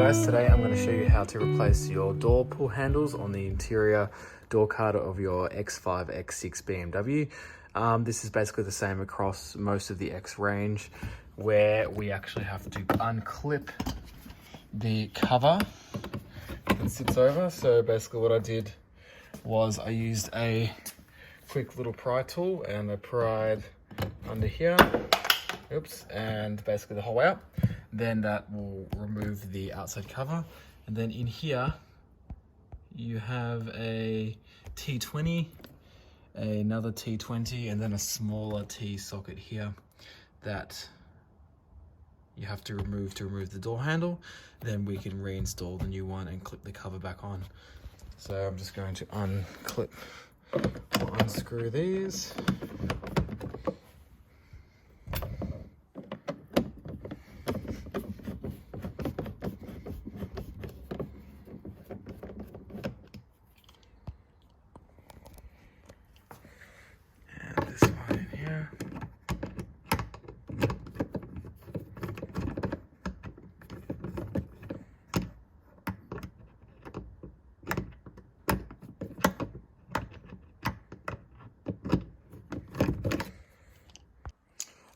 guys, today I'm going to show you how to replace your door pull handles on the interior door card of your X5 X6 BMW. This is basically the same across most of the X range, where we actually have to unclip the cover that sits over. So basically what I did was I used a quick little pry tool and I pried under here, and basically the whole way up. Then that will remove the outside cover. And then in here, you have a T20, another T20, and then a smaller T socket here that you have to remove the door handle. Then we can reinstall the new one and clip the cover back on. So I'm just going to unclip or unscrew these.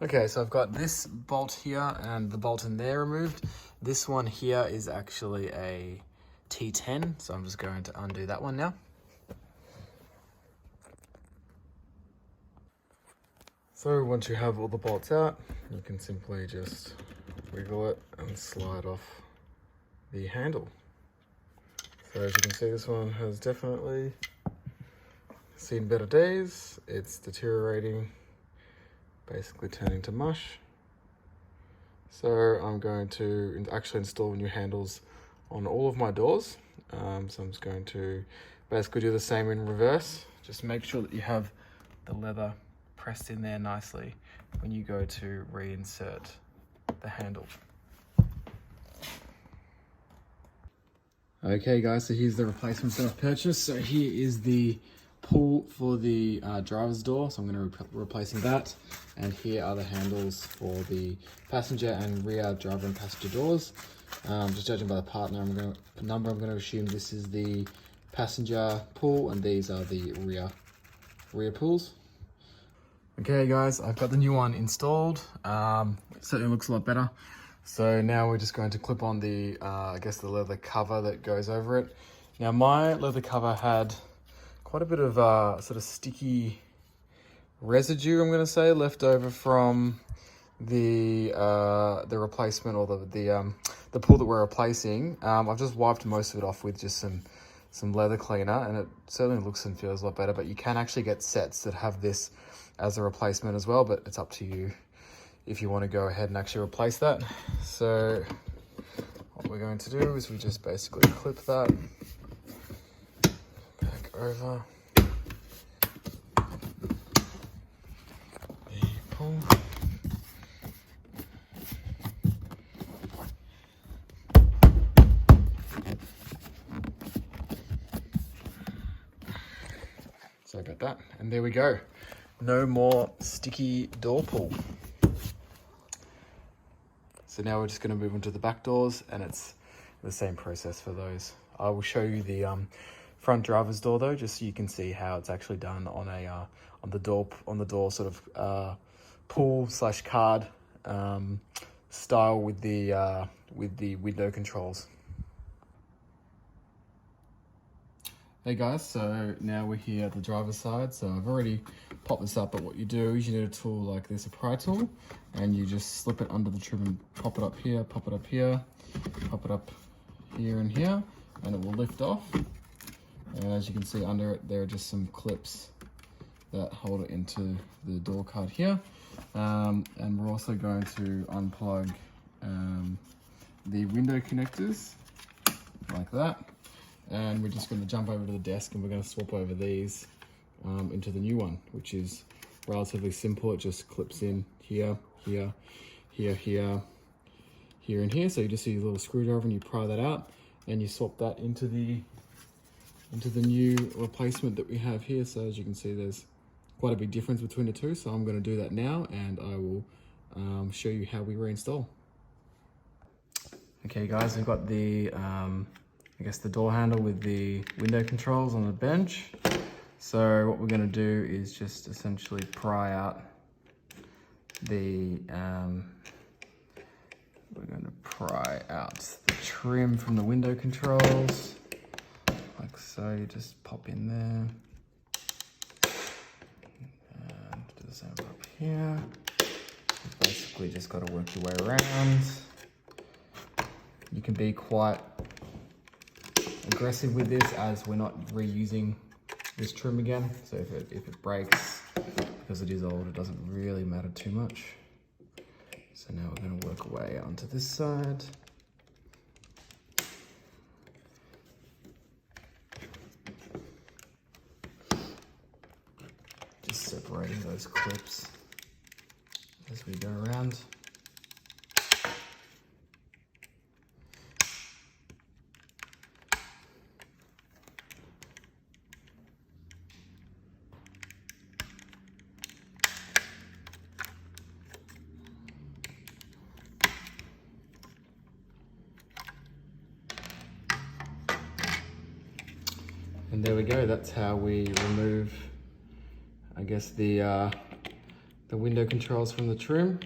Okay, so I've got this bolt here and the bolt in there removed. This one here is actually a T10, so I'm just going to undo that one now. So once you have all the bolts out, you can simply just wiggle it and slide off the handle. So as you can see, this one has definitely seen better days. It's deteriorating, basically turning to mush. So I'm going to actually install new handles on all of my doors. So I'm just going to basically do the same in reverse. Just make sure that you have the leather pressed in there nicely when you go to reinsert the handle. Okay guys, so here's the replacements that I've purchased. So here is the pull for the driver's door, so I'm going to be replacing that. And here are the handles for the passenger and rear driver and passenger doors. Just judging by the part number, I'm going to assume this is the passenger pull and these are the rear pulls. Okay guys, I've got the new one installed. Certainly looks a lot better. So now we're just going to clip on the, I guess the leather cover that goes over it. Now my leather cover had quite a bit of sort of sticky residue, I'm going to say, left over from the replacement or the pull that we're replacing. I've just wiped most of it off with just some leather cleaner, and it certainly looks and feels a lot better. But you can actually get sets that have this as a replacement as well, but it's up to you if you want to go ahead and actually replace that. So what we're going to do is we just basically clip that back over the pull. So I got that, and there we go. No more sticky door pull. So now we're just going to move into the back doors, and it's the same process for those. I will show you the front driver's door though, just so you can see how it's actually done on a on the door sort of pull / card style with the window controls. Hey guys, so now we're here at the driver's side. So I've already popped this up, but what you do is you need a tool like this, a pry tool, and you just slip it under the trim and pop it up here, pop it up here, pop it up here and here, and it will lift off. And as you can see under it, there are just some clips that hold it into the door card here. And we're also going to unplug the window connectors like that. And we're just going to jump over to the desk and we're going to swap over these into the new one, which is relatively simple. It just clips in here, here, here, here, here, and here. So you just use a little screwdriver and you pry that out, and you swap that into the new replacement that we have here. So as you can see, there's quite a big difference between the two. So I'm going to do that now, and I will show you how we reinstall. Okay guys, we've got the, I guess the door handle with the window controls on the bench. So what we're going to do is just essentially pry out the, we're going to pry out the trim from the window controls, like so. You just pop in there, and do the same up here. You basically just got to work your way around. You can be quite aggressive with this, as we're not reusing this trim again. So if it breaks, because it is old, it doesn't really matter too much. So now we're going to work our way onto this side. Just separating those clips as we go around. And there we go, that's how we remove, I guess, the window controls from the trim.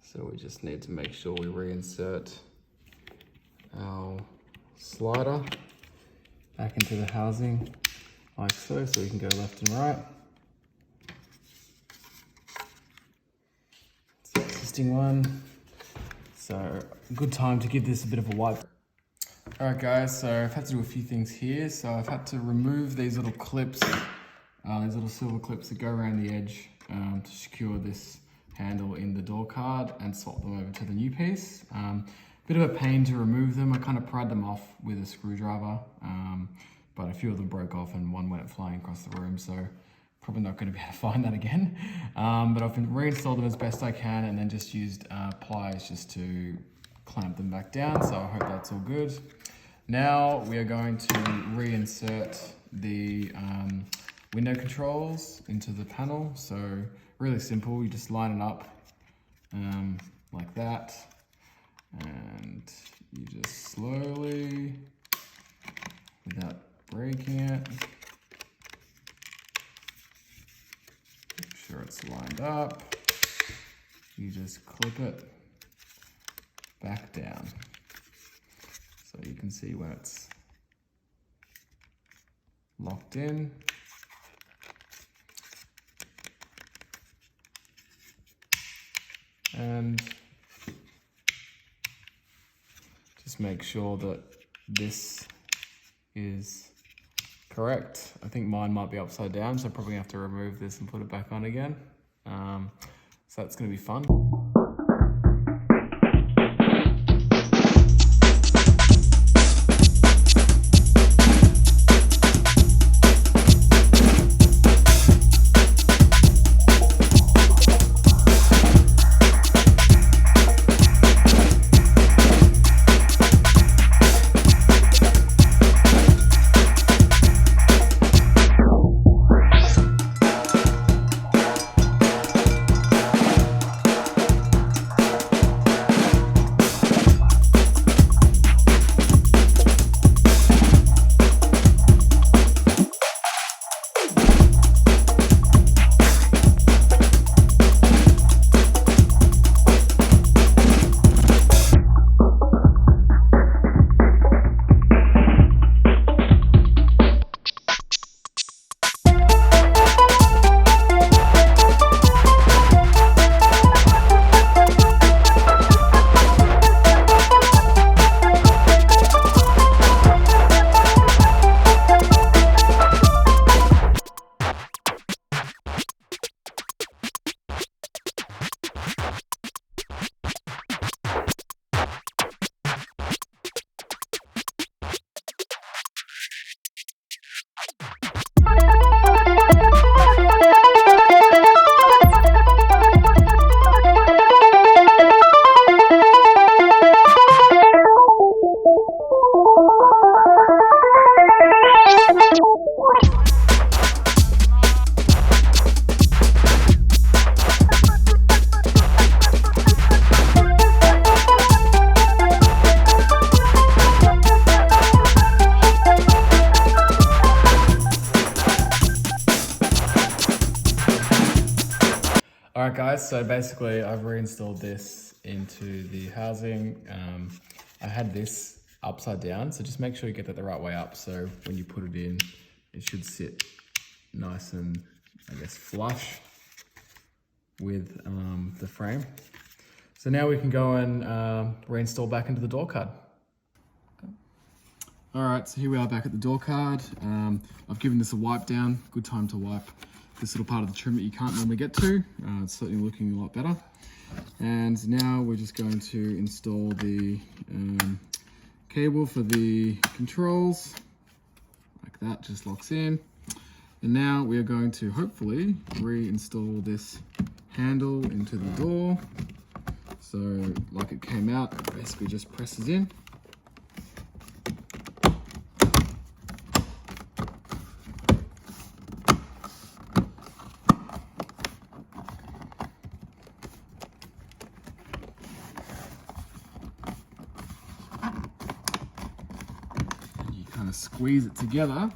So we just need to make sure we reinsert our slider back into the housing, like so we can go left and right. It's the existing one. So, good time to give this a bit of a wipe. Alright guys, so I've had to do a few things here. So I've had to remove these little clips, these little silver clips that go around the edge to secure this handle in the door card, and swap them over to the new piece. Bit of a pain to remove them. I kind of pried them off with a screwdriver, but a few of them broke off and one went flying across the room, so probably not going to be able to find that again. But I've reinstalled them as best I can, and then just used pliers just to clamp them back down, so I hope that's all good. Now we are going to reinsert the window controls into the panel. So really simple, you just line it up like that, and you just slowly, without breaking it, make sure it's lined up, you just clip it back down. So you can see when it's locked in. And just make sure that this is correct. I think mine might be upside down, so I probably have to remove this and put it back on again. So that's going to be fun. All right, guys, so basically I've reinstalled this into the housing. I had this upside down, so just make sure you get that the right way up, so when you put it in, it should sit nice and, I guess, flush with the frame. So now we can go and reinstall back into the door card. All right, so here we are back at the door card. I've given this a wipe down. Good time to wipe this little part of the trim that you can't normally get to. It's certainly looking a lot better. And now we're just going to install the cable for the controls. Like that, just locks in. And now we are going to hopefully reinstall this handle into the door. So like it came out, it basically just presses in. And you kind of squeeze it together.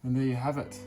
And there you have it.